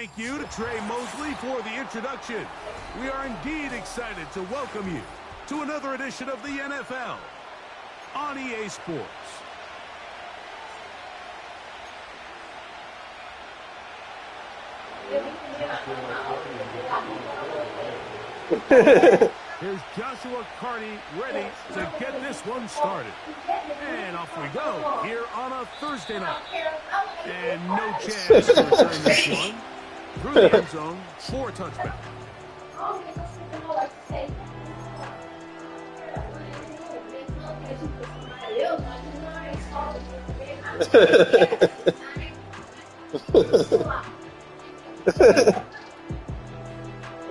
Thank you to Trey Mosley for the introduction. We are indeed excited to welcome you to another edition of the NFL on EA Sports. Here's Joshua Carney ready to get this one started. And off we go here on a Thursday night. And no chance to return this one through the end zone for a touchback.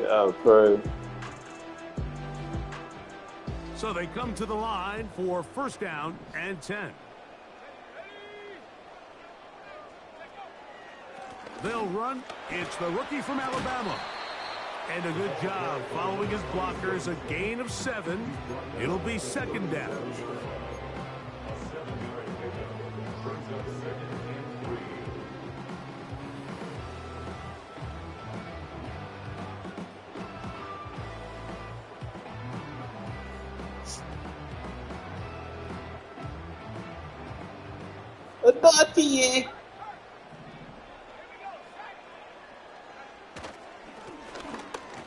Yeah, crazy. So they come to the line for first down and 10. They'll run. It's the rookie from Alabama. And a good job following his blockers. A gain of 7. It'll be second down.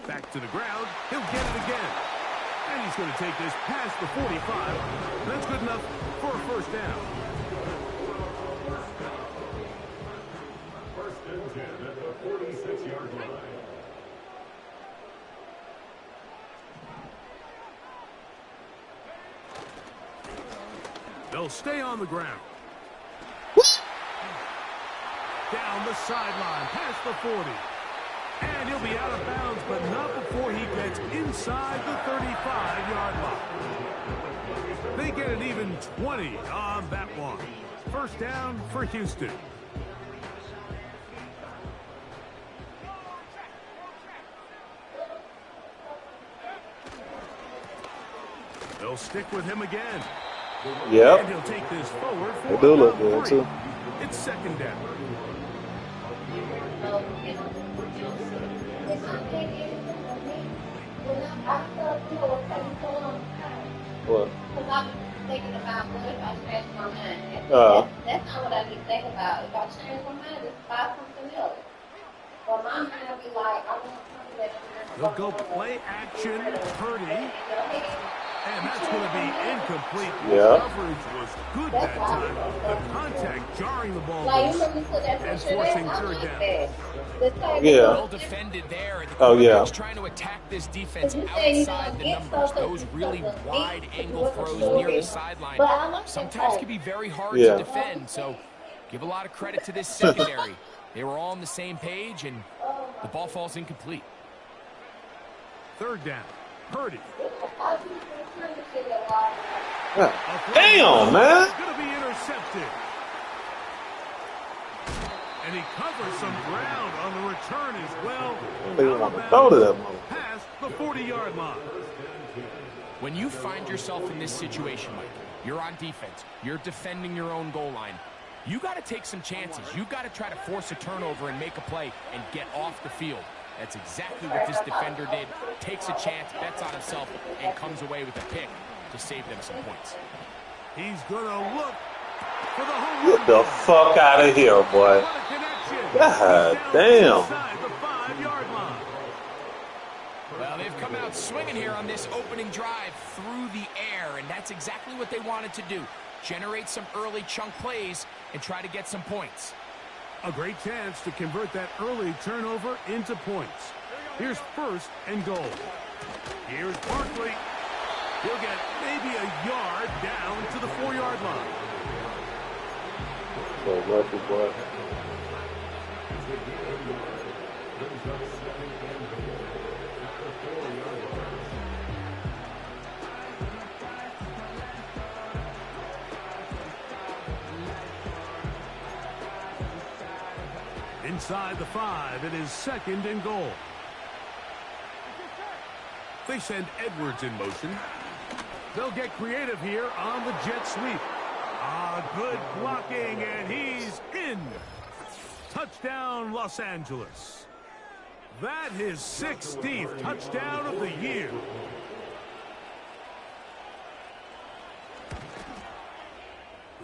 Back to the ground. He'll get it again. And he's going to take this past the 45. That's good enough for a first down. First and 10 at the 46-yard line. They'll stay on the ground. Down the sideline, past the 40. And he'll be out of bounds, but not before he gets inside the 35-yard line. They get an even 20 on that one. First down for Houston. They'll stick with him again. Yep. And he'll take this forward for They do look good, too. It's second down. What? Because I'm thinking about what if I change my mind. That's not what I need to think about. If I change my mind, just buy something else. But my mind will be like, I want something that They'll go play action, Purdy. And that's going to be incomplete. Yeah. Coverage was good that time. The contact jarring the ball like, loose you remember put that and picture forcing there? I third like down. that. Yeah. Well defended there. The Oh, yeah. quarterback's trying to attack this defense outside the numbers. Those really wide angle throws near the sideline sometimes can be very hard to defend. So give a lot of credit to this secondary. They were all on the same page, and the ball falls incomplete. Third down. Purdy. Damn, man. Going to be intercepted. And he covers some ground on the return as well. They want to throw to that mother. Past the 40-yard line. When you find yourself in this situation, Mike, you're on defense, you're defending your own goal line, you got to take some chances. You got to try to force a turnover and make a play and get off the field. That's exactly what this defender did. Takes a chance, bets on himself, and comes away with a pick to save them some points. He's going to look for the home run. Get the fuck out of here, boy. What a connection. God damn. Inside the 5-yard line. Well, they've come out swinging here on this opening drive through the air, and that's exactly what they wanted to do. Generate some early chunk plays and try to get some points. A great chance to convert that early turnover into points. Here's first and goal. Here's Barkley. He'll get maybe a yard down to the 4-yard line. So lucky, boy. Inside the 5, it is second and goal. They send Edwards in motion. They'll get creative here on the jet sweep. Good blocking, and he's in. Touchdown, Los Angeles. That his 16th touchdown of the year.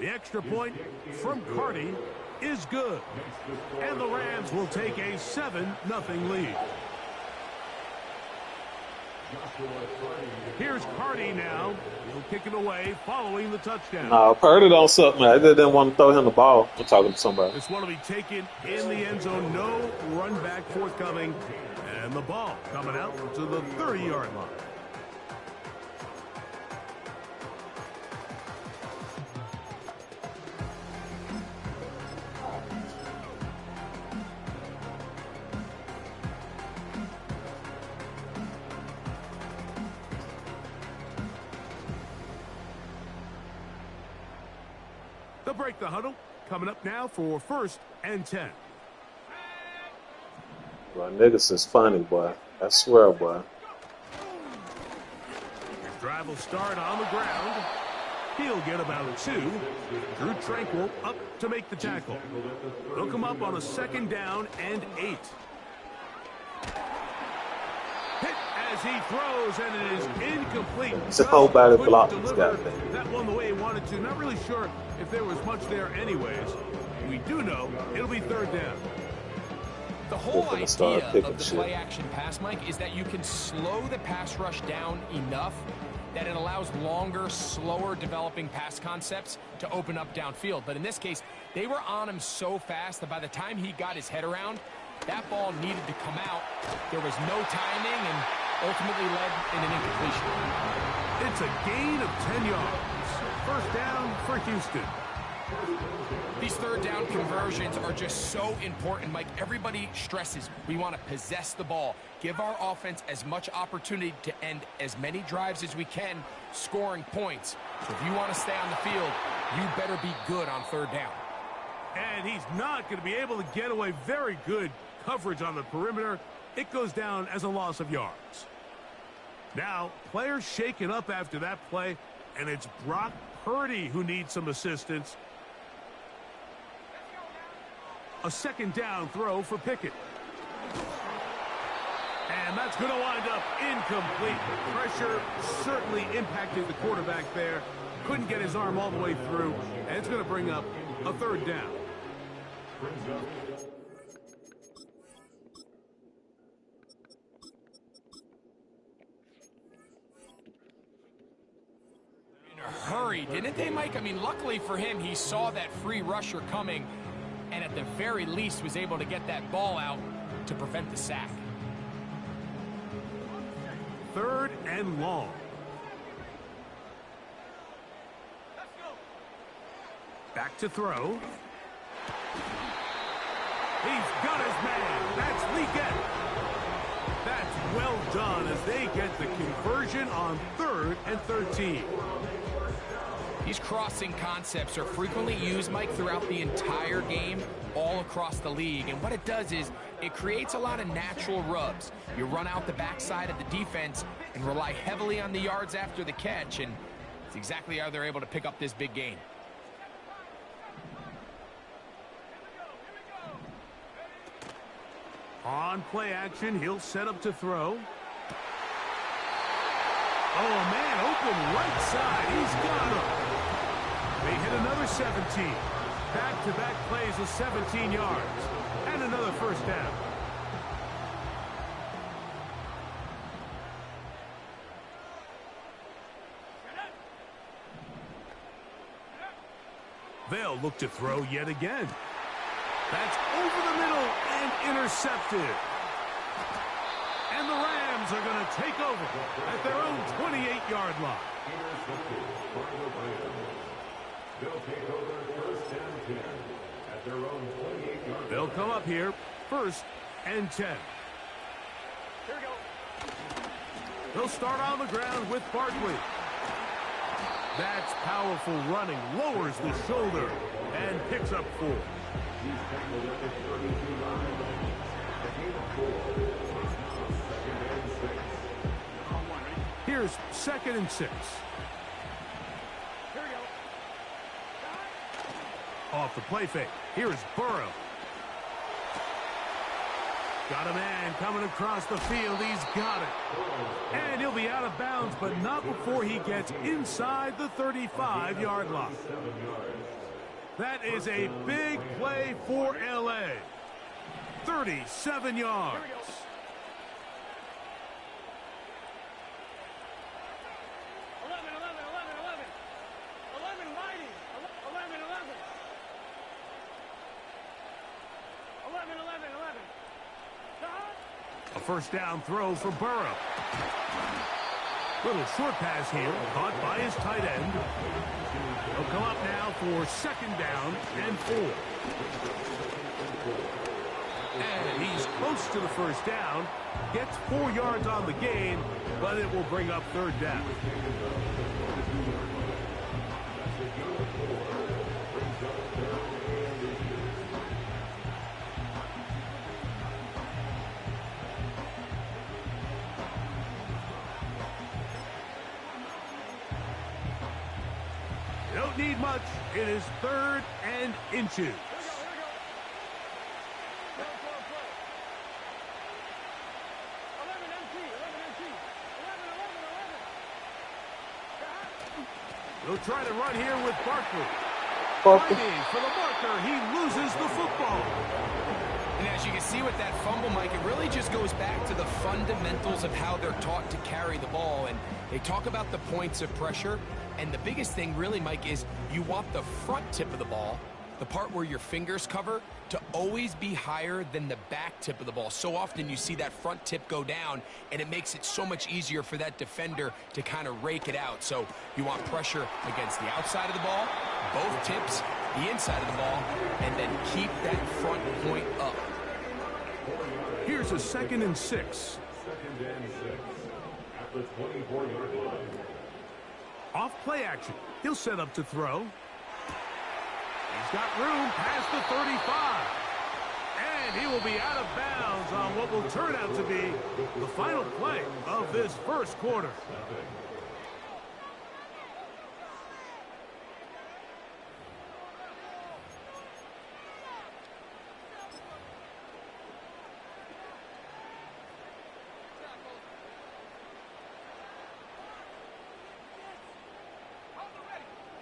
The extra point from Carty is good. And the Rams will take a 7-0 lead. Here's Carty now. He'll kick it away following the touchdown. No, Purdy don't suck, man. They didn't want to throw him the ball. I'm talking to somebody. This one will be taken in the end zone. No run back forthcoming. And the ball coming out to the 30-yard line. They'll break the huddle. Coming up now for 1st and 10. Boy, niggas is funny, boy. I swear, boy. His drive will start on the ground. He'll get about 2. Drew Tranquil up to make the tackle. They'll come up on a 2nd down and 8. Hit as he throws, and it is incomplete. It's a whole body block this guy. That one the way he wanted to. Not really sure if there was much there anyways. We do know it'll be 3rd down. The whole idea of the play-action pass, Mike, is that you can slow the pass rush down enough that it allows longer, slower developing pass concepts to open up downfield. But in this case, they were on him so fast that by the time he got his head around, that ball needed to come out. There was no timing and ultimately led in an incompletion. It's a gain of 10 yards. 1st down for Houston. These 3rd down conversions are just so important, Mike. Everybody stresses we want to possess the ball, give our offense as much opportunity to end as many drives as we can, scoring points. So if you want to stay on the field, you better be good on 3rd down. And he's not going to be able to get away. Very good coverage on the perimeter. It goes down as a loss of yards. Now, players shaken up after that play, and it's Brock Purdy who needs some assistance. A 2nd down throw for Pickett. And that's going to wind up incomplete. Pressure certainly impacted the quarterback there. Couldn't get his arm all the way through. And it's going to bring up a 3rd down. In a hurry, didn't they, Mike? I mean, luckily for him, he saw that free rusher coming, and at the very least was able to get that ball out to prevent the sack. 3rd and long. Back to throw. He's got his man. That's Leggett. That's well done as they get the conversion on 3rd and 13. These crossing concepts are frequently used, Mike, throughout the entire game, all across the league. And what it does is it creates a lot of natural rubs. You run out the backside of the defense and rely heavily on the yards after the catch, and it's exactly how they're able to pick up this big gain. On play action, he'll set up to throw. Oh, man, open right side. He's got him. They hit another 17. Back-to-back plays of 17 yards. And another 1st down. They'll look to throw yet again. That's over the middle and intercepted. And the Rams are going to take over at their own 28-yard line. They'll take over 1st and 10 at their own 28-yard. They'll come up here 1st and 10. Here we go. They'll start on the ground with Barkley. That's powerful running, lowers the shoulder, and picks up 4. He's tackled at the 32 line. A gain of 4. 2nd and 6. Here's 2nd and 6. Here we go. Off the play fake. Here is Burrow. Got a man coming across the field. He's got it. And he'll be out of bounds, but not before he gets inside the 35-yard line. That is a big play for L.A. 37 yards. A first down throw for Burrow. Little short pass here, caught by his tight end. He'll come up now for second down and 4. And he's close to the first down. Gets 4 yards on the gain, but it will bring up third down. Don't need much. It is 3rd and inches. He'll try to run here with Barkley. Fighting for the marker. He loses the football. And as you can see with that fumble, Mike, it really just goes back to the fundamentals of how they're taught to carry the ball. And they talk about the points of pressure. And the biggest thing really, Mike, is you want the front tip of the ball, the part where your fingers cover, to always be higher than the back tip of the ball. So often you see that front tip go down, and it makes it so much easier for that defender to kind of rake it out. So you want pressure against the outside of the ball, both tips, the inside of the ball, and then keep that front point up. Here's a 2nd and 6. 2nd and 6 at the 24-yard line. Off play action. He'll set up to throw. He's got room past the 35. And he will be out of bounds on what will turn out to be the final play of this first quarter.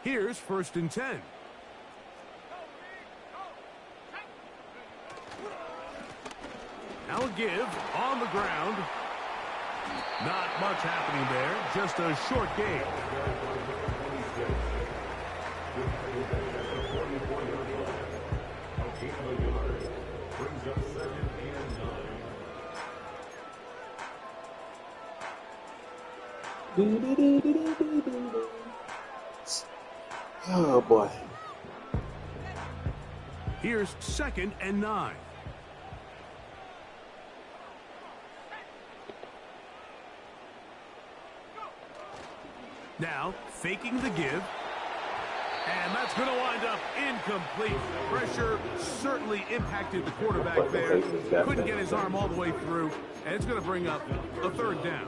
Here's 1st and 10. Now a give on the ground. Not much happening there. Just a short gain. Brings up 2nd and 9. Oh, boy. Here's 2nd and 9. Now, faking the give. And that's going to wind up incomplete. Pressure certainly impacted the quarterback there. Couldn't get his arm all the way through. And it's going to bring up a 3rd down.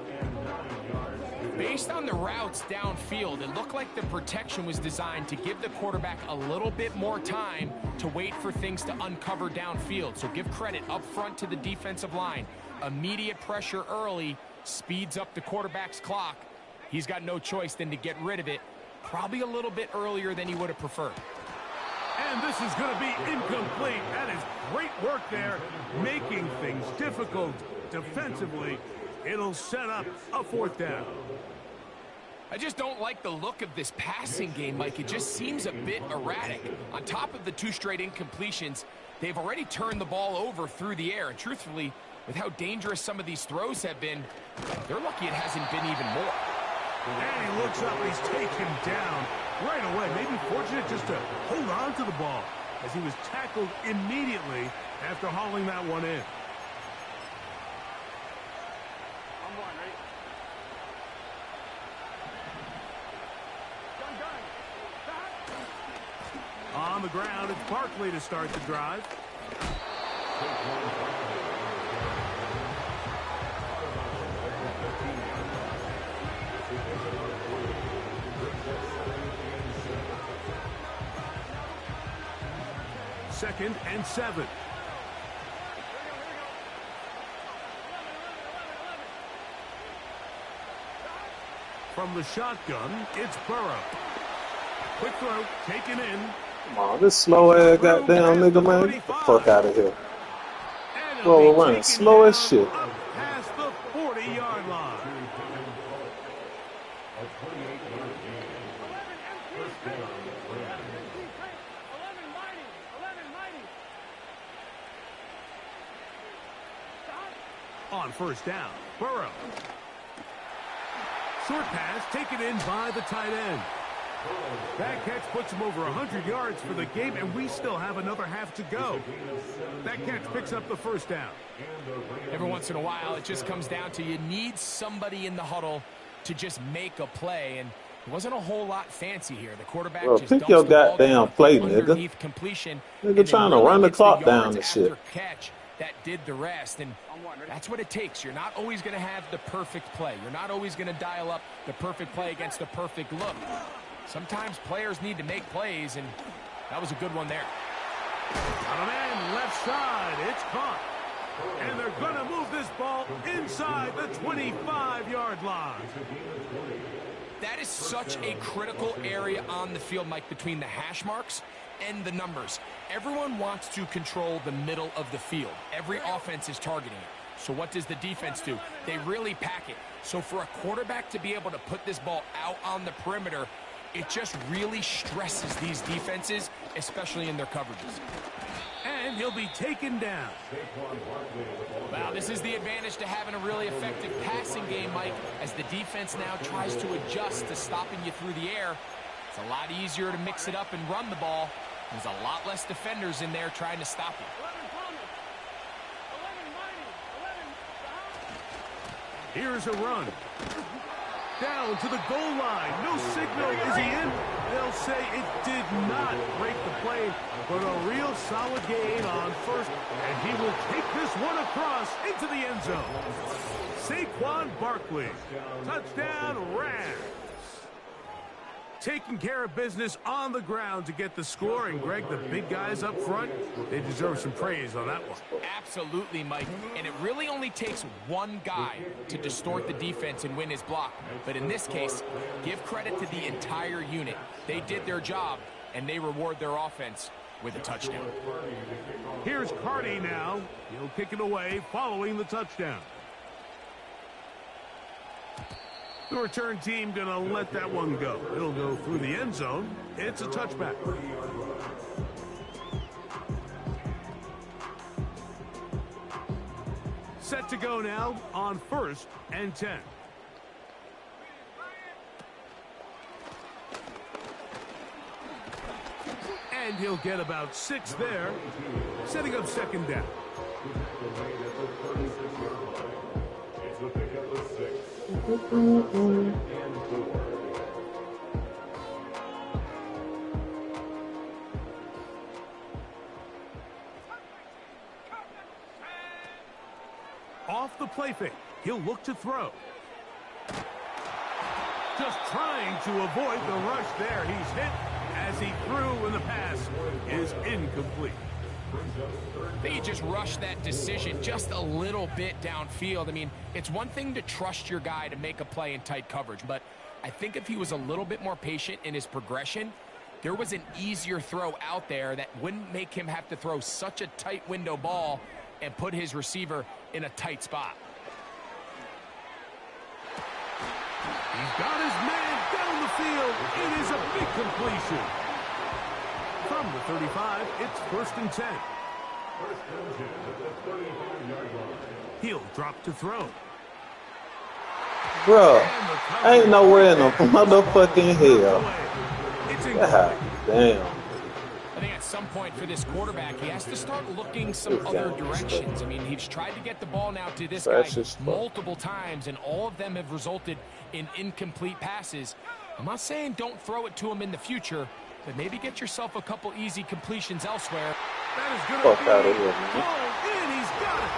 Based on the routes downfield, it looked like the protection was designed to give the quarterback a little bit more time to wait for things to uncover downfield. So give credit up front to the defensive line. Immediate pressure early speeds up the quarterback's clock. He's got no choice than to get rid of it, probably a little bit earlier than he would have preferred. And this is going to be incomplete. That is great work there, making things difficult defensively. It'll set up a 4th down. I just don't like the look of this passing game, Mike. It just seems a bit erratic. On top of the 2 straight incompletions, they've already turned the ball over through the air. And truthfully, with how dangerous some of these throws have been, they're lucky it hasn't been even more. And he looks up, he's taken down right away. Maybe fortunate just to hold on to the ball as he was tackled immediately after hauling that one in. On the ground, it's Barkley to start the drive. Second and 7. From the shotgun, it's Burrow. Quick throw, taken in. Come on, this slow ass goddamn nigga, man. Get the fuck out of here. Bro, we're running slow as shit. Up past the 40-yard line. On first down, Burrow. Short pass taken in by the tight end. That catch puts him over 100 yards for the game, and we still have another half to go. That catch picks up the first down. Every once in a while, it just comes down to you need somebody in the huddle to just make a play, and it wasn't a whole lot fancy here. The quarterback just pick dumps your the ball goddamn play, nigga. underneath completion. Nigga trying to run the clock down and shit. Catch that did the rest, and that's what it takes. You're not always going to have the perfect play. You're not always going to dial up the perfect play against the perfect look. Sometimes players need to make plays, and that was a good one there. On a man left side, it's caught. And they're going to move this ball inside the 25-yard line. That is such a critical area on the field, Mike, between the hash marks and the numbers. Everyone wants to control the middle of the field. Every offense is targeting it. So what does the defense do? They really pack it. So for a quarterback to be able to put this ball out on the perimeter, it just really stresses these defenses, especially in their coverages. And he'll be taken down. Wow, this is the advantage to having a really effective passing game, Mike, as the defense now tries to adjust to stopping you through the air. It's a lot easier to mix it up and run the ball. There's a lot less defenders in there trying to stop you. Here's a run. Down to the goal line. No signal. Is he in? They'll say it did not break the play, but a real solid gain on first, and he will take this one across into the end zone. Saquon Barkley. Touchdown, Rams. Taking care of business on the ground to get the score. And, Greg, the big guys up front, they deserve some praise on that one. Absolutely, Mike. And it really only takes one guy to distort the defense and win his block. But in this case, give credit to the entire unit. They did their job, and they reward their offense with a touchdown. Here's Cardi now. He'll kick it away following the touchdown. The return team going to let that one go. It'll go through the end zone. It's a touchback. Set to go now on 1st and 10. And he'll get about 6 there, setting up 2nd down. Off the play fake, he'll look to throw. Just trying to avoid the rush there. He's hit as he threw, and the pass is incomplete. They just rushed that decision just a little bit downfield. I mean, it's one thing to trust your guy to make a play in tight coverage, but I think if he was a little bit more patient in his progression, there was an easier throw out there that wouldn't make him have to throw such a tight window ball and put his receiver in a tight spot. He's got his man down the field. It is a big completion. From the 35, it's 1st and 10. He'll drop to throw. Bro, ain't nowhere in the motherfucking hell. God damn. I think at some point for this quarterback, he has to start looking some other directions. I mean, he's tried to get the ball now to this guy multiple times, and all of them have resulted in incomplete passes. I'm not saying don't throw it to him in the future, but maybe get yourself a couple easy completions elsewhere. That is good. Fuck out of here, man. Ball in, he's got it.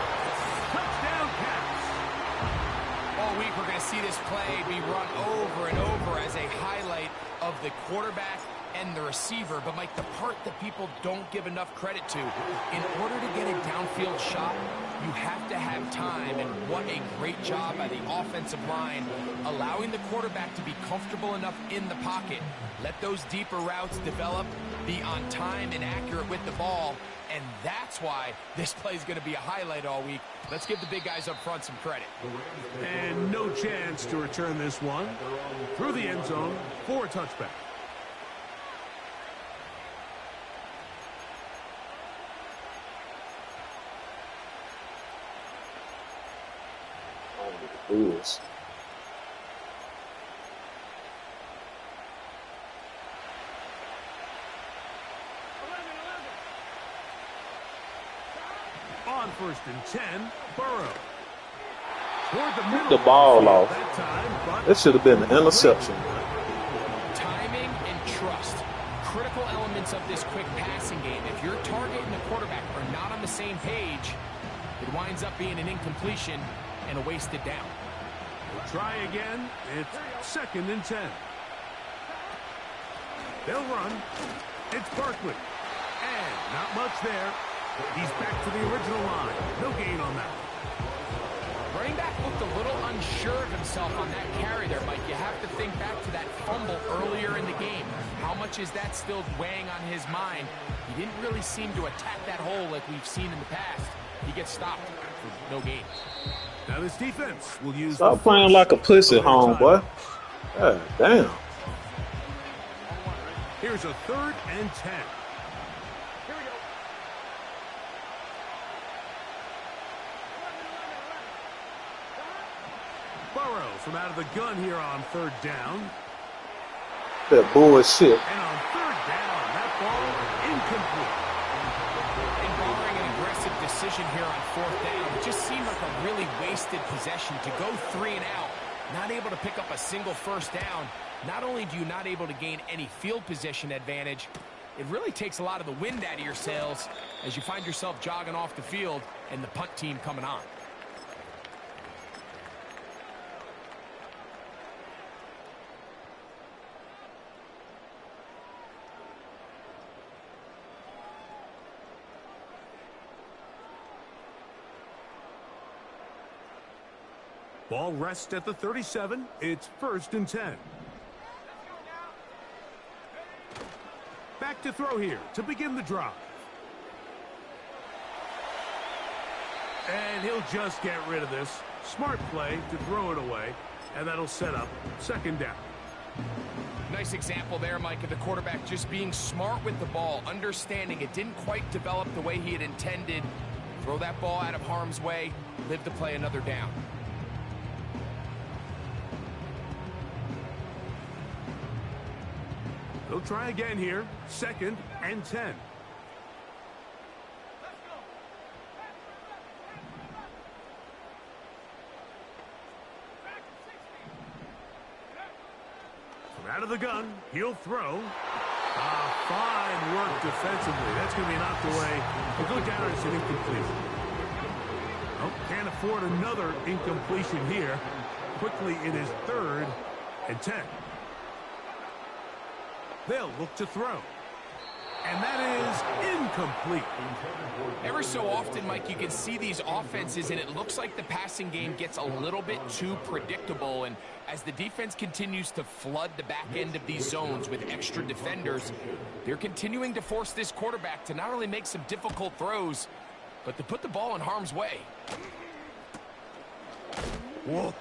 Touchdown Cats. All week we're going to see this play be run over and over as a highlight of the quarterback and the receiver. But, Mike, the part that people don't give enough credit to, in order to get it downfield, downfield shot, you have to have time, and what a great job by the offensive line, allowing the quarterback to be comfortable enough in the pocket. Let those deeper routes develop, be on time and accurate with the ball, and that's why this play is going to be a highlight all week. Let's give the big guys up front some credit. And no chance to return this one through the end zone for a touchback. Bulls. On 1st and 10, Burrow. Toward the middle The ball off. that time, but It should have been an interception. Timing and trust, critical elements of this quick passing game. If your target and the quarterback are not on the same page, it winds up being an incompletion and a wasted down. we'll try again. It's 2nd and 10. They'll run. It's Barkley. And not much there. He's back to the original line. No gain on that. Running back looked a little unsure of himself on that carry there, Mike. You have to think back to that fumble earlier in the game. How much is that still weighing on his mind? He didn't really seem to attack that hole like we've seen in the past. He gets stopped for no gain. Now this defense will use. Stop playing like a pussy, homeboy. God damn. Here's a 3rd and 10. Burrow from out of the gun here on 3rd down. That bullshit. And on 3rd down, that ball incomplete. And barring an aggressive decision here on 4th down, it just seemed like a really wasted possession to go 3 and out, not able to pick up a single 1st down. Not only do you not able to gain any field position advantage, it really takes a lot of the wind out of your sails as you find yourself jogging off the field and the punt team coming on. Ball rests at the 37. It's 1st and 10. Back to throw here to begin the drive. And he'll just get rid of this. Smart play to throw it away. And that'll set up 2nd down. Nice example there, Mike, of the quarterback just being smart with the ball, understanding it didn't quite develop the way he had intended. Throw that ball out of harm's way, live to play another down. They'll try again here. 2nd and 10. From out of the gun, he'll throw. Fine work defensively. That's going to be knocked away. He'll go down as an incomplete. Oh, can't afford another incompletion here. Quickly in his 3rd and 10. They'll look to throw. And that is incomplete. Ever so often, Mike, you can see these offenses, and it looks like the passing game gets a little bit too predictable. And as the defense continues to flood the back end of these zones with extra defenders, they're continuing to force this quarterback to not only make some difficult throws, but to put the ball in harm's way. Whoa.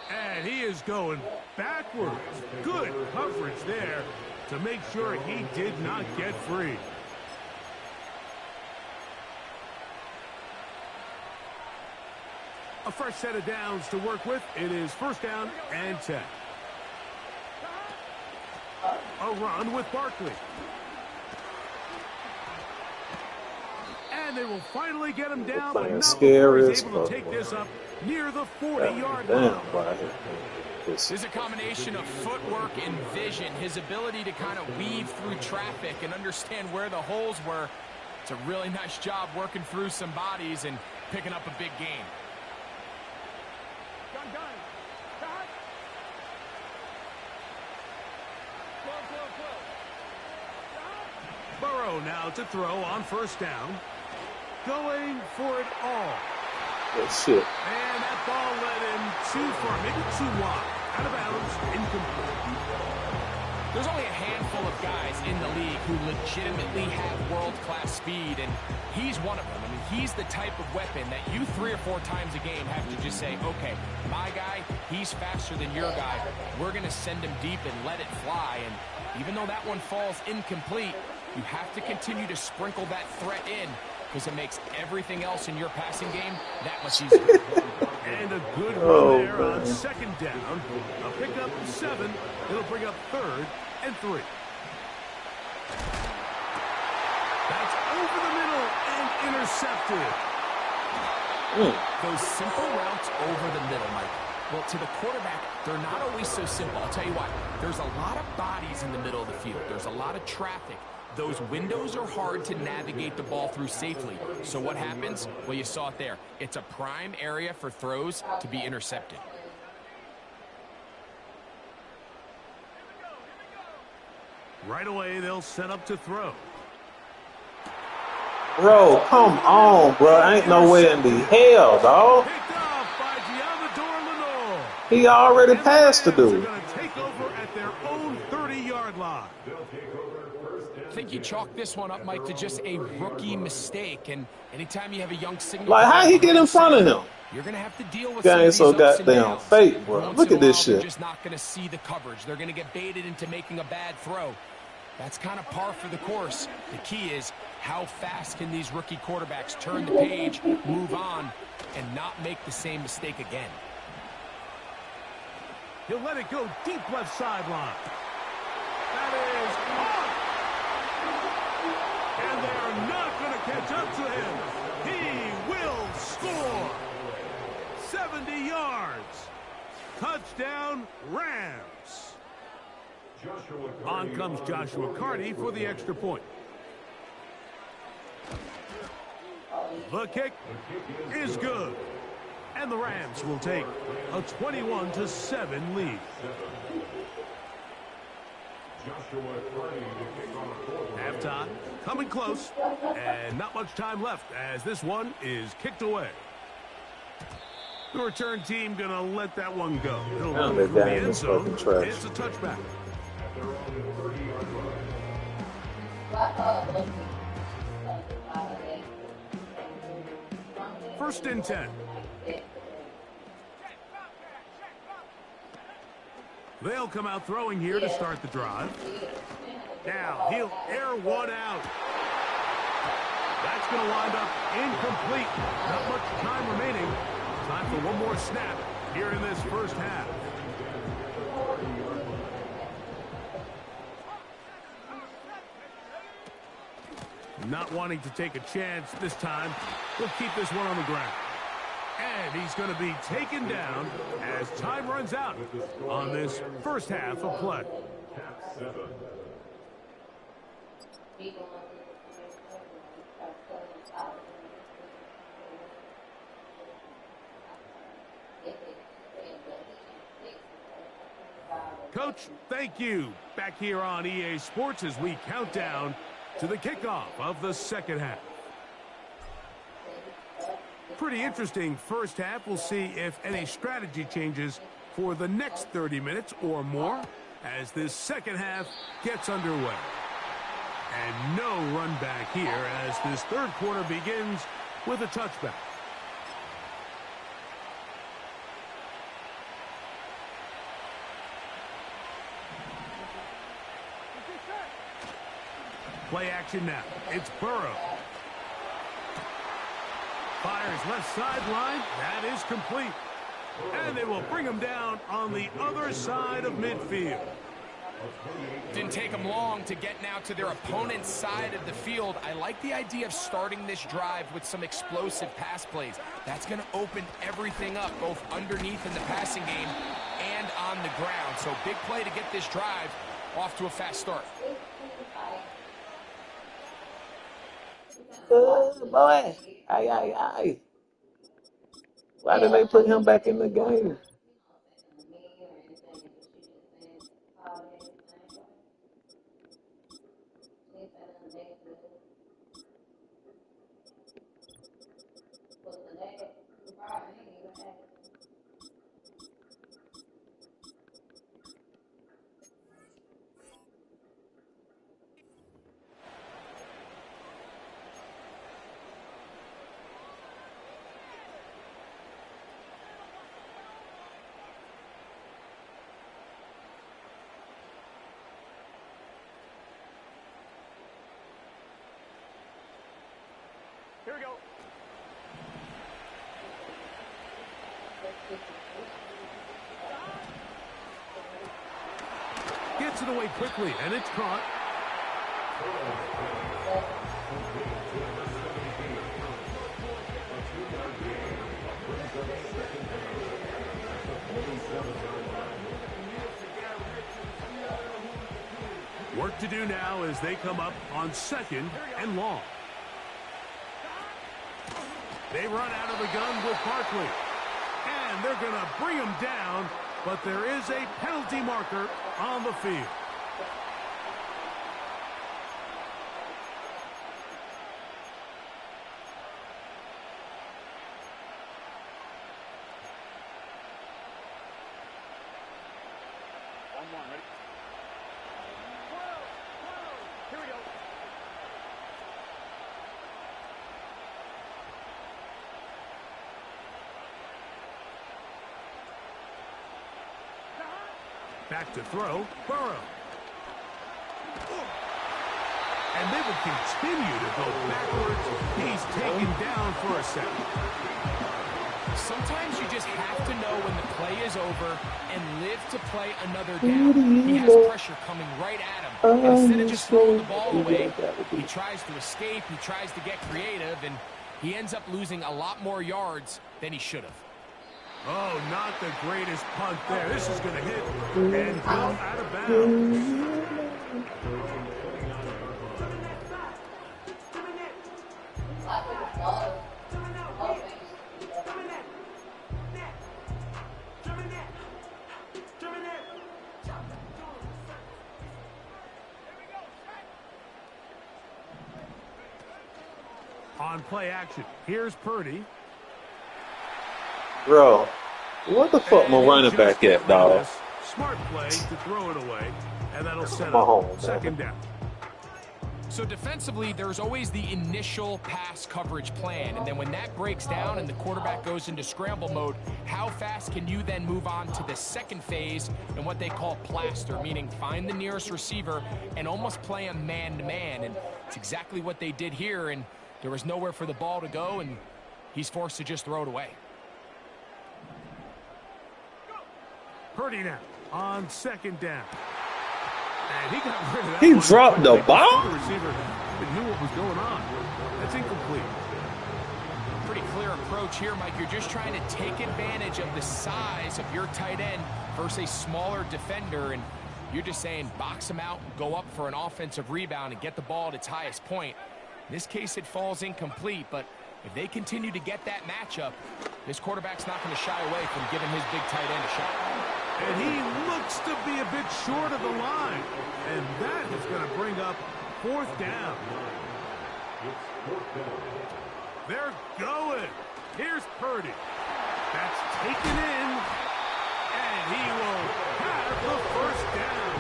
And he is going backwards. Good coverage there to make sure he did not get free. A fresh set of downs to work with. It is 1st down and 10. A run with Barkley. And they will finally get him down, but not before he's able to take this up near the 40-yard line. This is a combination of footwork and vision, his ability to kind of weave through traffic and understand where the holes were. It's a really nice job working through some bodies and picking up a big gain. Burrow now to throw on 1st down. going for it all. Good shit. And that ball led him too far, maybe too wide. Out of bounds, incomplete. There's only a handful of guys in the league who legitimately have world-class speed, and he's one of them. I mean, he's the type of weapon that you 3 or 4 times a game have to just say, okay, my guy, he's faster than your guy. We're going to send him deep and let it fly. And even though that one falls incomplete, you have to continue to sprinkle that threat in because it makes everything else in your passing game that much easier. And a good run there on second down. A pickup 7. It'll bring up 3rd and 3. That's over the middle and intercepted. Those simple routes over the middle, Mike. Well, to the quarterback, they're not always so simple. I'll tell you what, there's a lot of bodies in the middle of the field. There's a lot of traffic. Those windows are hard to navigate the ball through safely. So what happens? Well, you saw it there. It's a prime area for throws to be intercepted. Right away, they'll set up to throw. Bro, come on, bro. Ain't no way in the hell, dog. Picked off by Lenore. He already passed the dude. They're going to take over at their own 30-yard line. I think you chalk this one up, Mike, to just a rookie mistake. And anytime you have a young signal, Like, how he get in front of him? You're going to have to deal with Guy ain't so some of these ups and goddamn downs. fake, bro. Once Look in at a this while, they're shit. just not going to see the coverage. They're going to get baited into making a bad throw. That's kind of par for the course. The key is how fast can these rookie quarterbacks turn the page, move on, and not make the same mistake again. He'll let it go deep left sideline. That is caught. And they're not going to catch up to him. He will score. 70 yards. Touchdown, Rams. On comes Joshua Carty for the extra point. The kick is good. And the Rams will take a 21-7 lead. Halftime coming close, and not much time left as this one is kicked away. The return team gonna let that one go. It'll go through the end zone. It's a touchback. First and 10. They'll come out throwing here to start the drive. Now he'll air one out. That's going to wind up incomplete. Not much time remaining. Time for one more snap here in this first half. Not wanting to take a chance this time. We'll keep this one on the ground. And he's going to be taken down as time runs out on this first half of play. Coach, thank you. Back here on EA Sports as we count down to the kickoff of the second half. Pretty interesting first half. We'll see if any strategy changes for the next 30 minutes or more as this second half gets underway. And no run back here as this third quarter begins with a touchback. Play action now. It's Burrow. Fires left sideline. That is complete. And they will bring him down on the other side of midfield. Didn't take them long to get now to their opponent's side of the field. I like the idea of starting this drive with some explosive pass plays. That's going to open everything up, both underneath in the passing game and on the ground. So big play to get this drive off to a fast start. Good boy. Aye, aye, aye. Why did they put him back in the game? Here we go. Gets it away quickly, and it's caught. Work to do now as they come up on 2nd and long. They run out of the gun with Barkley. And they're going to bring him down, but there is a penalty marker on the field. Ready? Here we go. Back to throw, Burrow. And they will continue to go backwards. He's taken down for a second. Sometimes you just have to know when the play is over and live to play another down. He has pressure coming right at him. And instead of just throwing the ball away, he tries to escape, he tries to get creative, and he ends up losing a lot more yards than he should have. Oh, not the greatest punt there. This is going to hit and go out of bounds. On play action, here's Purdy. Bro, what the fuck my running back at, dog? Smart play to throw it away, and that'll set My up home, 2nd down. So defensively, there's always the initial pass coverage plan, and then when that breaks down and the quarterback goes into scramble mode, how fast can you then move on to the second phase and what they call plaster, meaning find the nearest receiver and almost play him man-to-man, and it's exactly what they did here, and there was nowhere for the ball to go, and he's forced to just throw it away. Purdy now on 2nd down. And he got rid of that. He one. dropped the ball? The receiver knew what was going on. That's incomplete. Pretty clear approach here, Mike. You're just trying to take advantage of the size of your tight end versus a smaller defender, and you're just saying box him out, go up for an offensive rebound, and get the ball at its highest point. In this case, it falls incomplete, but if they continue to get that matchup, this quarterback's not going to shy away from giving his big tight end a shot. And he looks to be a bit short of the line. And that is going to bring up 4th down. They're going. Here's Purdy. That's taken in. And he will have the 1st down.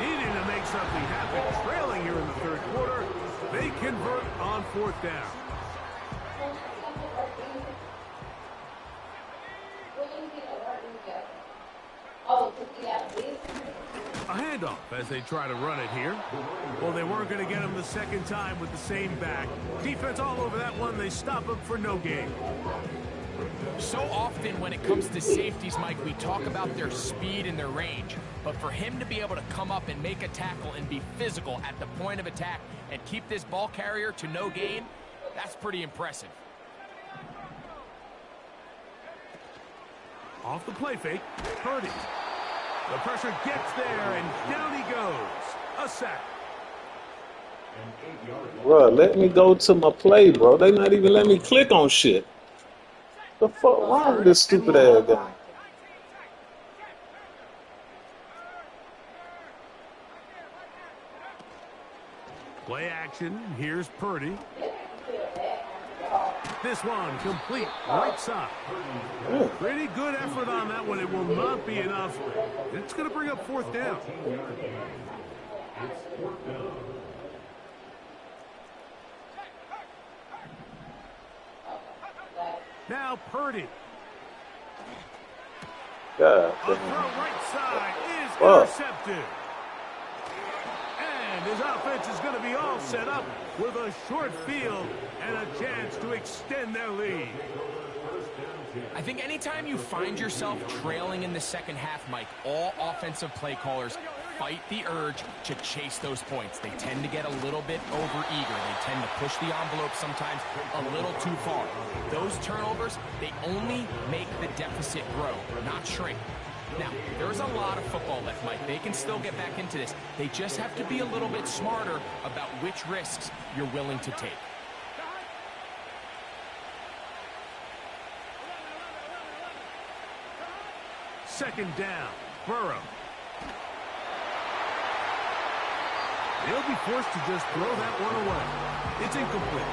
Needing to make something happen. Trailing here in the 3rd quarter. They convert on 4th down. A handoff as they try to run it here. Well, they weren't going to get him the 2nd time with the same back. Defense all over that one. They stop him for no gain. So often when it comes to safeties, Mike, we talk about their speed and their range. But for him to be able to come up and make a tackle and be physical at the point of attack and keep this ball carrier to no gain, that's pretty impressive. Off the play fake, Purdy. The pressure gets there, and down he goes. A sack. Bro, let me go to my play, bro. They not even let me click on shit. The fuck wrong with this stupid ass guy? Play action. Here's Purdy. This one complete right side. Pretty good effort on that one. It will not be enough. It's going to bring up 4th down. Now Purdy. God A throw right side is intercepted. And his offense is going to be all set up with a short field and a chance to to extend their lead. I think anytime you find yourself trailing in the second half, Mike, all offensive play callers fight the urge to chase those points. They tend to get a little bit overeager. They tend to push the envelope sometimes a little too far. Those turnovers, they only make the deficit grow, not shrink. Now, there's a lot of football left, Mike. They can still get back into this. They just have to be a little bit smarter about which risks you're willing to take. Second down, Burrow. He'll be forced to just throw that one away. It's incomplete.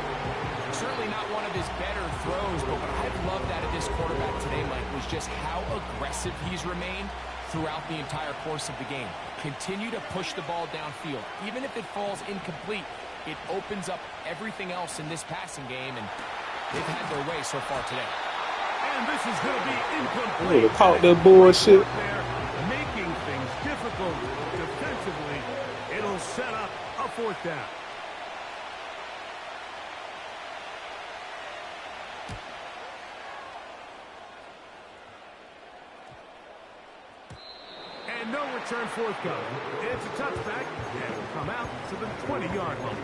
Certainly not one of his better throws, but what I've loved out of this quarterback today, Mike, was just how aggressive he's remained throughout the entire course of the game. Continue to push the ball downfield. Even if it falls incomplete, it opens up everything else in this passing game, and they've had their way so far today. And this is going to be incomplete. Ooh, caught that bullshit. Making things difficult defensively. It'll set up a fourth down. And no return forthcoming. It's a touchback, and it'll come out to the 20-yard line.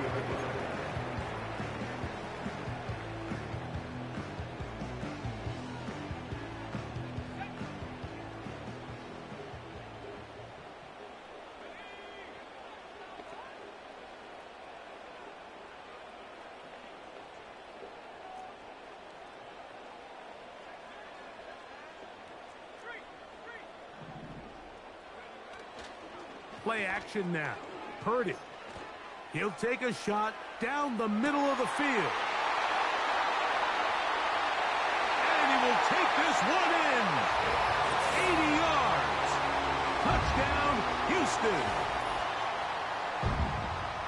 Play action now. Purdy. He'll take a shot down the middle of the field. And he will take this one in. 80 yards. Touchdown, Houston.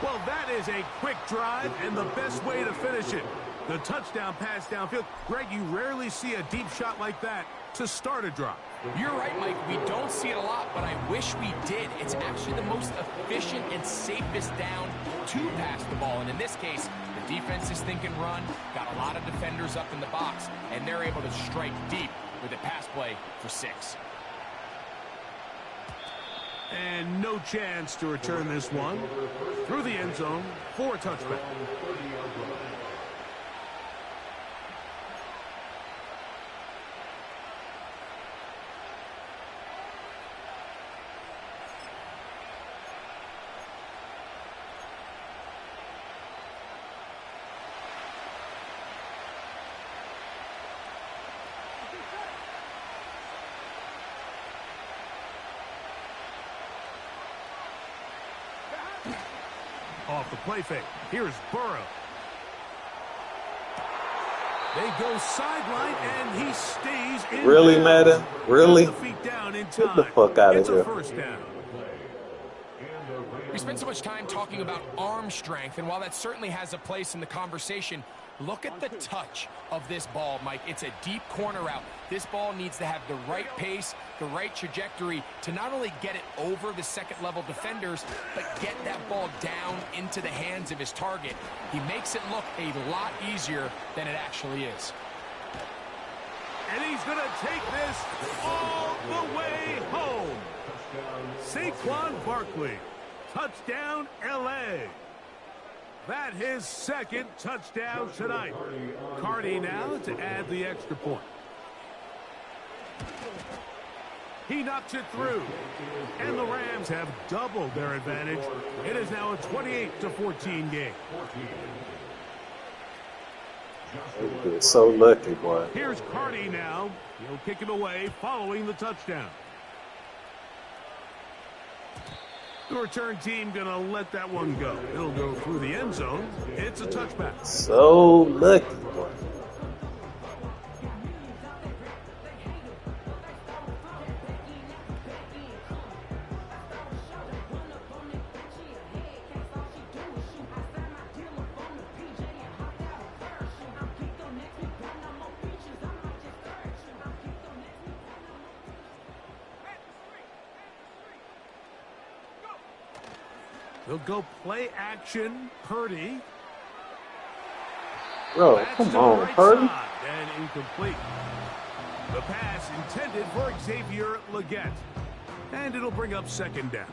Well, that is a quick drive and the best way to finish it. The touchdown pass downfield. Greg, you rarely see a deep shot like that to start a drive. You're right, Mike. We don't see it a lot, but I wish we did. It's actually the most efficient and safest down to pass the ball. And in this case, the defense is thinking run, got a lot of defenders up in the box, and they're able to strike deep with a pass play for 6. And no chance to return this one. Through the end zone for a touchback. Off the play fake. Here's Burrow. They go sideline, and he stays in. Really, Madden? Really? Get the fuck out of here. First down. We spent so much time talking about arm strength, and while that certainly has a place in the conversation, look at the touch of this ball, Mike. It's a deep corner route. This ball needs to have the right pace, the right trajectory to not only get it over the second-level defenders, but get that ball down into the hands of his target. He makes it look a lot easier than it actually is. And he's going to take this all the way home. Saquon Barkley. Touchdown, L.A. That his second touchdown tonight. Cardi now to add the extra point. He knocks it through. And the Rams have doubled their advantage. It is now a 28-14 game. You're so lucky, boy. Here's Cardi now. He'll kick it away following the touchdown. The return team going to let that one go. It'll go through the end zone. It's a touchback. So lucky, boy. They'll go play action. Purdy. Bro, That's come to the on, right Purdy. side and incomplete. The pass intended for Xavier Legette. And it'll bring up second down.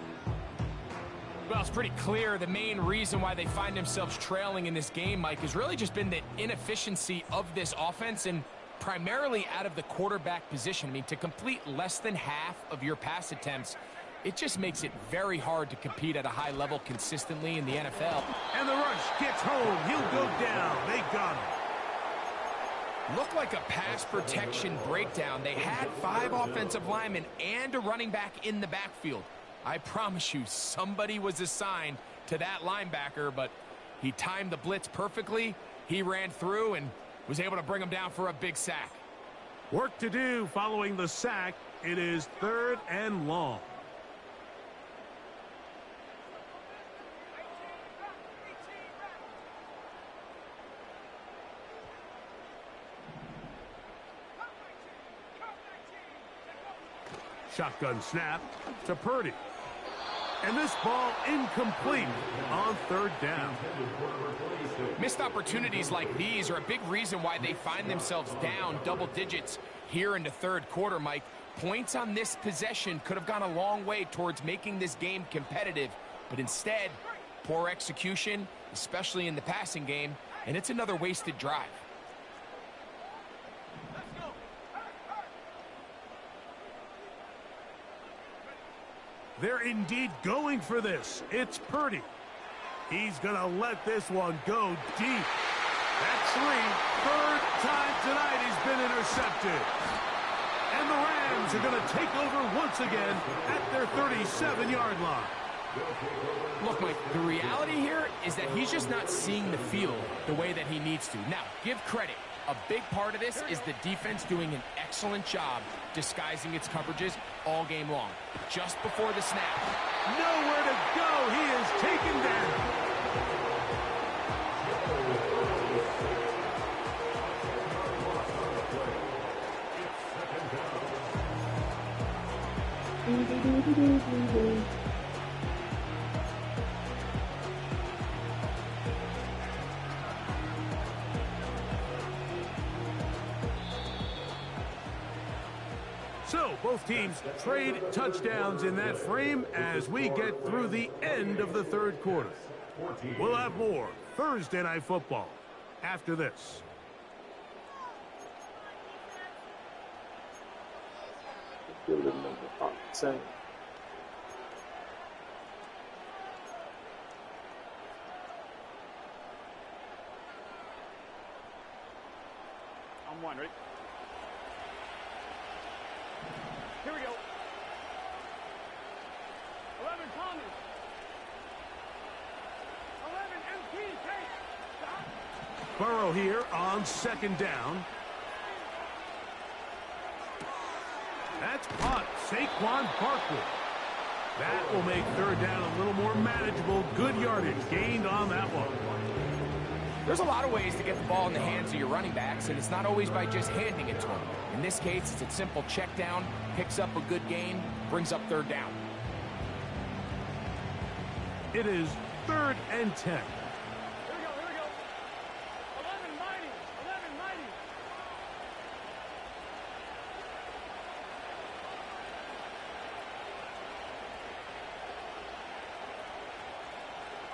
Well, it's pretty clear the main reason why they find themselves trailing in this game, Mike, has really just been the inefficiency of this offense and primarily out of the quarterback position. I mean, to complete less than half of your pass attempts, it just makes it very hard to compete at a high level consistently in the NFL. And the rush gets home. He'll go down. They got him. Looked like a pass protection breakdown. They had 5 offensive linemen and a running back in the backfield. I promise you, somebody was assigned to that linebacker, but he timed the blitz perfectly. He ran through and was able to bring him down for a big sack. Work to do following the sack. It is 3rd and long. Shotgun snap to Purdy. And this ball incomplete on 3rd down. Missed opportunities like these are a big reason why they find themselves down double digits here in the 3rd quarter, Mike. Points on this possession could have gone a long way towards making this game competitive, but instead, poor execution, especially in the passing game, and it's another wasted drive. They're indeed going for this. It's Purdy. He's going to let this one go deep. That's 3. 3rd time tonight he's been intercepted. And the Rams are going to take over once again at their 37-yard line. Look, Mike, the reality here is that he's just not seeing the field the way that he needs to. Now, give credit. A big part of this is the defense doing an excellent job disguising its coverages all game long. Just before the snap. Nowhere to go. He is taken down. So, both teams trade touchdowns in that frame as we get through the end of the 3rd quarter. We'll have more Thursday Night Football after this. I'm one, ready? Here we go. 11 Thomas. 11 MP. Take. Burrow here on 2nd down. That's caught. Saquon Barkley. That will make 3rd down a little more manageable. Good yardage gained on that one. There's a lot of ways to get the ball in the hands of your running backs, and it's not always by just handing it to them. In this case, it's a simple check down, picks up a good gain, brings up 3rd down. It is 3rd and 10. Here we go, here we go. 11 mighty. 11 mighty.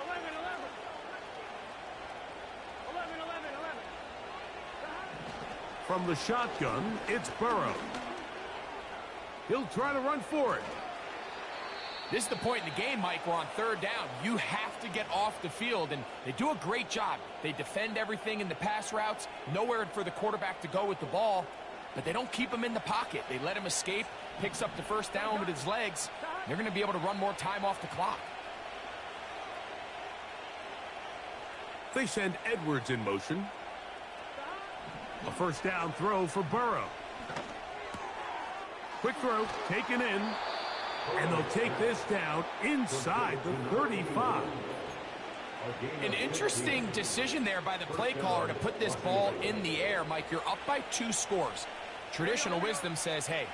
11, 11. 11, 11, 11. From the shotgun, it's Burrow. He'll try to run for it. This is the point in the game, Mike, where on 3rd down, you have to get off the field, and they do a great job. They defend everything in the pass routes, nowhere for the quarterback to go with the ball, but they don't keep him in the pocket. They let him escape, picks up the 1st down with his legs. They're going to be able to run more time off the clock. They send Edwards in motion. A 1st down throw for Burrow. Quick throw, taken in. And they'll take this down inside the 35. An interesting decision there by the play caller to put this ball in the air. Mike, you're up by 2 scores. Traditional wisdom says, hey,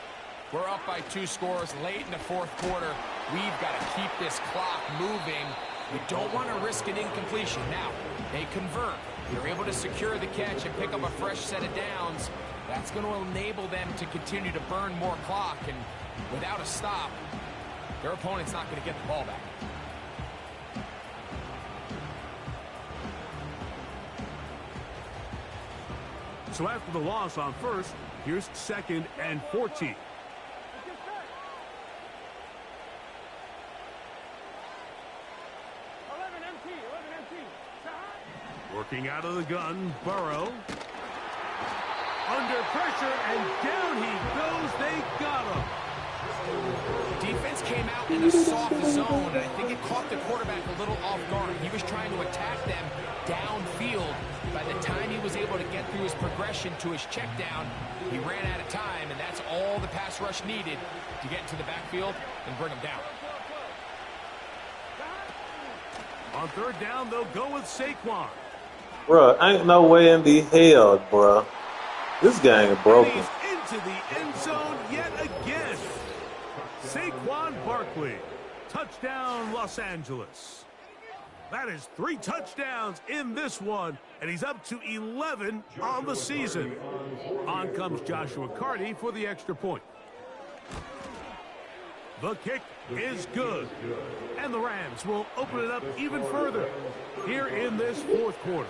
we're up by 2 scores late in the 4th quarter. We've got to keep this clock moving. We don't want to risk an incompletion. Now, they convert. You're able to secure the catch and pick up a fresh set of downs. That's going to enable them to continue to burn more clock, and without a stop, their opponent's not going to get the ball back. So after the loss on first, here's 2nd and 14. Working out of the gun, Burrow. Under pressure, and down he goes. They got him. The defense came out in a soft zone, and I think it caught the quarterback a little off guard. He was trying to attack them downfield. By the time he was able to get through his progression to his check down, he ran out of time, and that's all the pass rush needed to get into the backfield and bring him down. On 3rd down, they'll go with Saquon. Bruh, ain't no way in the hell, bruh. This game is broken. And he's into the end zone yet again. Saquon Barkley. Touchdown, Los Angeles. That is 3 touchdowns in this one, and he's up to 11 on the season. On comes Joshua Carty for the extra point. The kick is good, and the Rams will open it up even further here in this 4th quarter.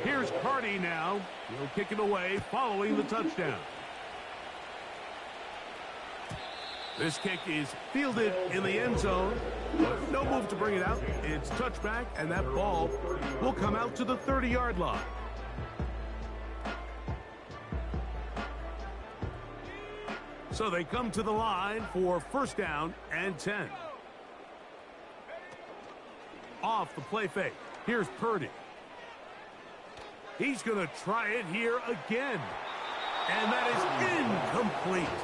Here's Carty now. He'll kick it away following the touchdown. This kick is fielded in the end zone, but no move to bring it out. It's touchback, and that ball will come out to the 30-yard line. So they come to the line for 1st down and 10. Off the play fake. Here's Purdy. He's going to try it here again. And that is incomplete.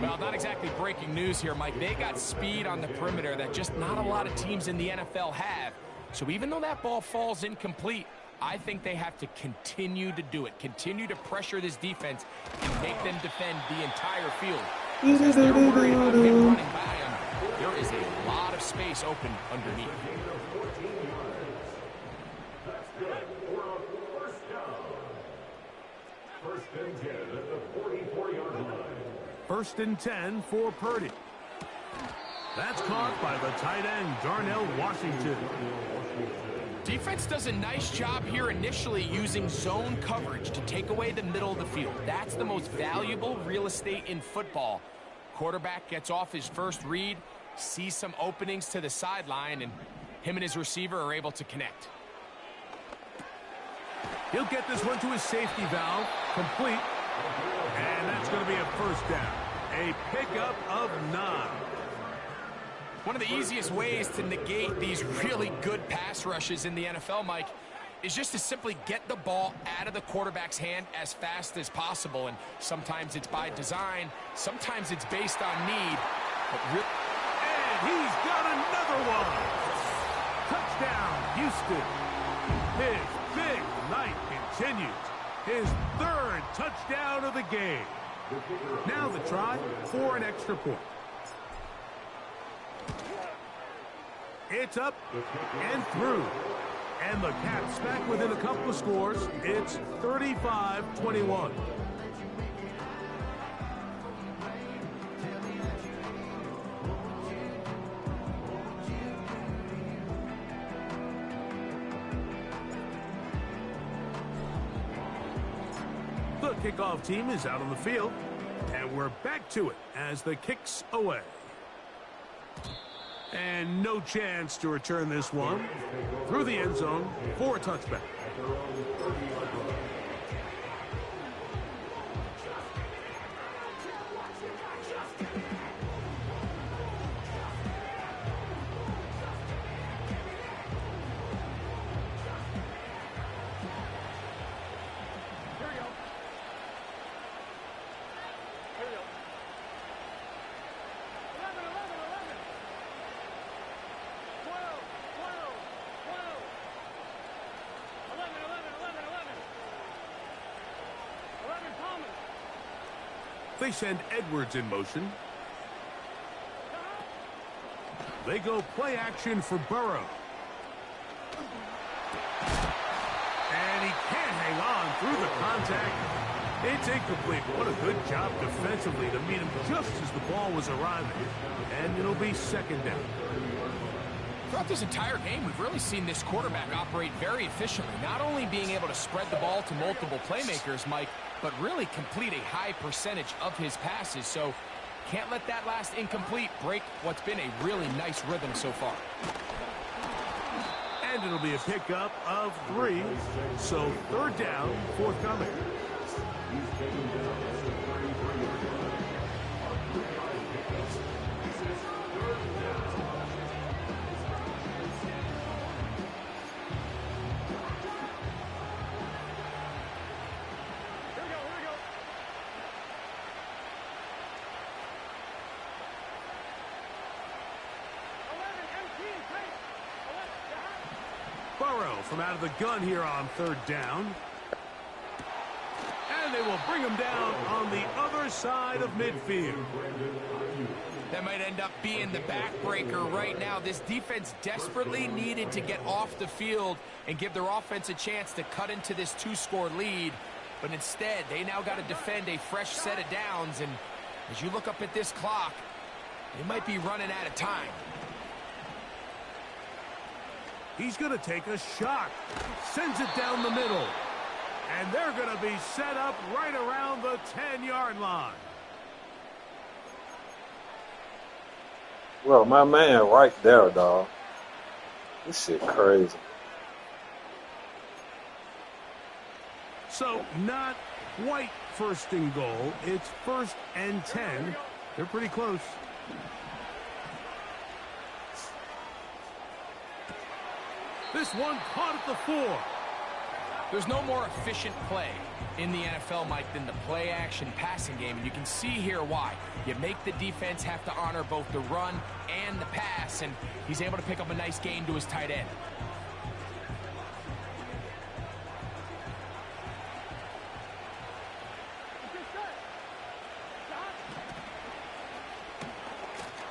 Well, not exactly breaking news here, Mike. They got speed on the perimeter that just not a lot of teams in the NFL have. So even though that ball falls incomplete, I think they have to continue to do it. Continue to pressure this defense and make them defend the entire field. Because they're worried about him running by them. There is a lot of space open underneath. First and 10 for Purdy. That's caught by the tight end, Darnell Washington. Defense does a nice job here initially using zone coverage to take away the middle of the field. That's the most valuable real estate in football. Quarterback gets off his first read, sees some openings to the sideline, and him and his receiver are able to connect. He'll get this one to his safety valve, complete, and that's going to be a 1st down. A pickup of 9. One of the easiest ways to negate these really good pass rushes in the NFL, Mike, is just to simply get the ball out of the quarterback's hand as fast as possible. And sometimes it's by design, sometimes it's based on need. And he's got another one. Touchdown, Houston. His big night continues. His 3rd touchdown of the game. Now the try for an extra point. It's up and through. And the Caps back within a couple of scores. It's 35-21. The kickoff team is out on the field. And we're back to it as the kick's away. And no chance to return this one through the end zone for a touchback. They send Edwards in motion. They go play action for Burrow. And he can't hang on through the contact. It's incomplete. What a good job defensively to meet him just as the ball was arriving. And it'll be second down. Throughout this entire game, we've really seen this quarterback operate very efficiently. Not only being able to spread the ball to multiple playmakers, Mike, but really complete a high percentage of his passes. So can't let that last incomplete break what's been a really nice rhythm so far. And it'll be a pickup of 3. So third down, forthcoming. Burrow from out of the gun here on third down. And they will bring him down on the other side of midfield. That might end up being the backbreaker right now. This defense desperately needed to get off the field and give their offense a chance to cut into this 2-score lead. But instead, they now got to defend a fresh set of downs. And as you look up at this clock, they might be running out of time. He's going to take a shot. Sends it down the middle. And they're going to be set up right around the 10-yard line. Well, my man right there, dog. This shit crazy. So not quite first and goal. It's 1st and 10. They're pretty close. This one caught at the 4. There's no more efficient play in the NFL, Mike, than the play-action passing game. And you can see here why. You make the defense have to honor both the run and the pass, and he's able to pick up a nice gain to his tight end.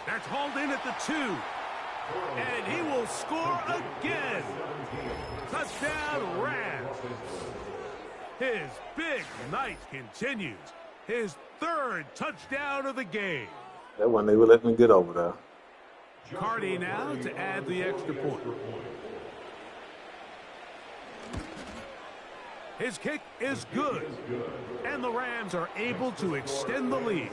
That's hauled in at the 2. And he will score again. Touchdown, Rams. His big night continues. His 3rd touchdown of the game. That one they would let me get over there. Cardi now to add the extra point. His kick is good. And the Rams are able to extend the lead.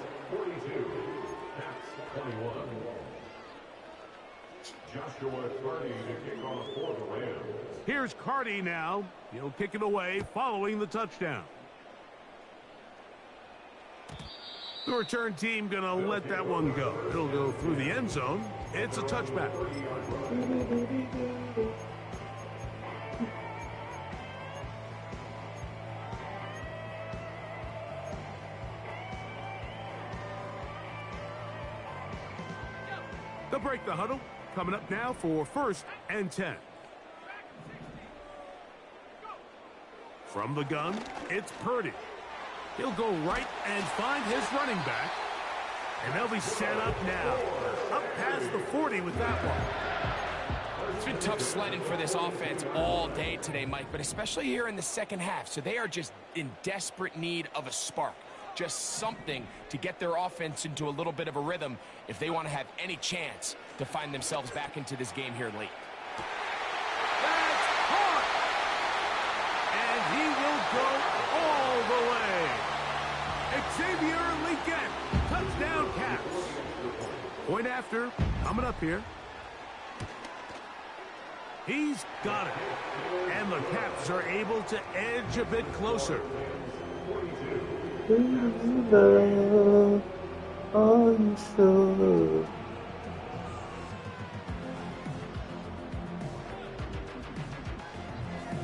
Joshua Cardi to kick off for the Rams. Here's Cardi now. He'll kick it away following the touchdown. The return team going to let that one go. It'll go through the end zone. It's a touchback. They'll break the huddle. Coming up now for 1st and 10. From the gun, it's Purdy. He'll go right and find his running back. And they'll be set up now. Up past the 40 with that one. It's been tough sledding for this offense all day today, Mike, but especially here in the second half. So they are just in desperate need of a spark. Just something to get their offense into a little bit of a rhythm if they want to have any chance to find themselves back into this game here late. That's caught! And he will go all the way. Xavier Legette, touchdown Caps. Point after, coming up here. He's got it. And the Caps are able to edge a bit closer.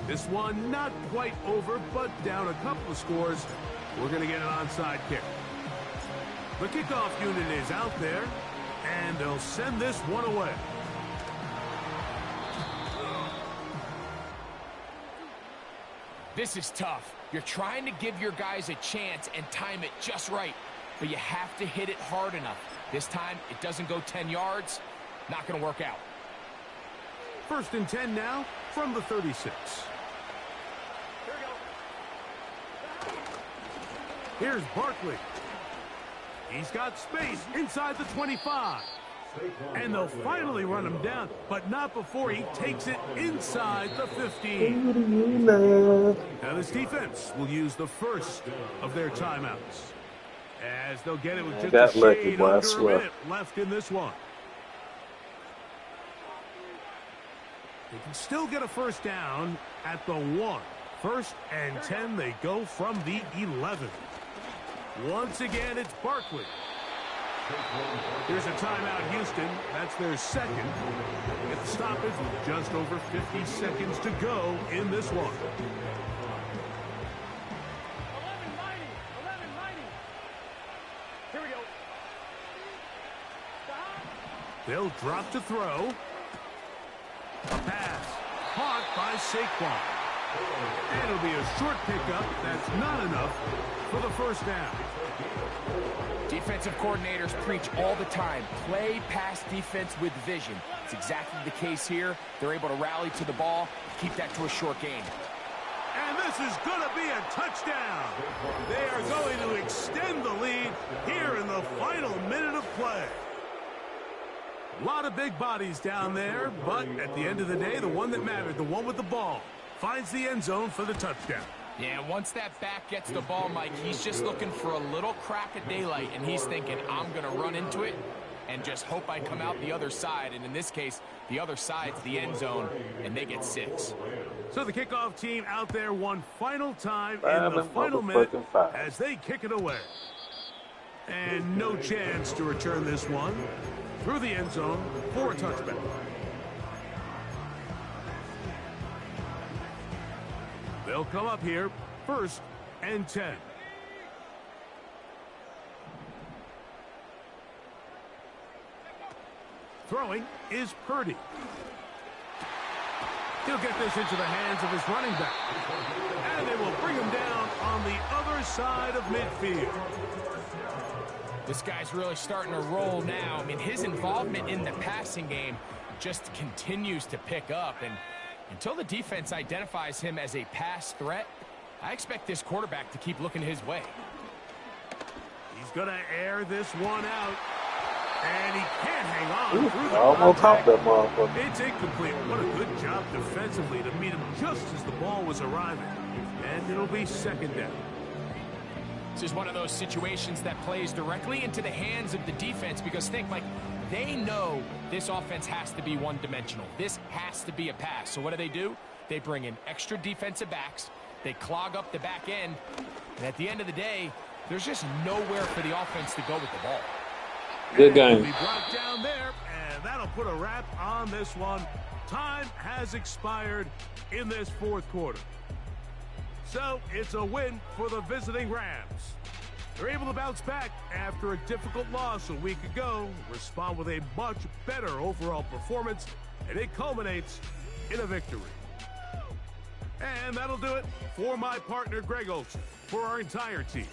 This one not quite over, but down a couple of scores. We're going to get an onside kick. The kickoff unit is out there, and they'll send this one away. This is tough. You're trying to give your guys a chance and time it just right, but you have to hit it hard enough. This time, it doesn't go 10 yards. Not going to work out. 1st and 10 now from the 36. Here's Barkley. He's got space inside the 25. And they'll finally run him down, but not before he takes it inside the 15. Now this defense will use the first of their timeouts, as they'll get it with just a shade under a minute left in this one. They can still get a first down at the 1. 1st and 10, they go from the 11. Once again, it's Barkley. Here's a timeout, Houston. That's their second. Get the stoppage with just over 50 seconds to go in this one. 11-90. Here we go. They'll drop to throw. A pass. Caught by Saquon. And it'll be a short pickup. That's not enough for the first down. Defensive coordinators preach all the time, play pass defense with vision. It's exactly the case here. They're able to rally to the ball, keep that to a short gain. And this is going to be a touchdown. They are going to extend the lead here in the final minute of play. A lot of big bodies down there, but at the end of the day, the one that mattered, the one with the ball, finds the end zone for the touchdown. Yeah, once that back gets the ball, Mike, he's just looking for a little crack of daylight, and he's thinking, I'm going to run into it and just hope I come out the other side. And in this case, the other side's the end zone, and they get 6. So the kickoff team out there one final time in the final minute as they kick it away. And no chance to return this one through the end zone for a touchback. They'll come up here, 1st and 10. Throwing is Purdy. He'll get this into the hands of his running back. And they will bring him down on the other side of midfield. This guy's really starting to roll now. I mean, his involvement in the passing game just continues to pick up, and until the defense identifies him as a pass threat, I expect this quarterback to keep looking his way. He's going to air this one out. And he can't hang on through the almost contact. caught that motherfucker. It's incomplete. What a good job defensively to meet him just as the ball was arriving. And it'll be 2nd down. This is one of those situations that plays directly into the hands of the defense, because think, Mike, they know this offense has to be one-dimensional. This has to be a pass. So what do? They bring in extra defensive backs. They clog up the back end. And at the end of the day, there's just nowhere for the offense to go with the ball. Good game. Be brought down there, and that'll put a wrap on this one. Time has expired in this 4th quarter. So it's a win for the visiting Rams. They're able to bounce back after a difficult loss a week ago, respond with a much better overall performance, and it culminates in a victory. And that'll do it for my partner, Greg Olson, for our entire team.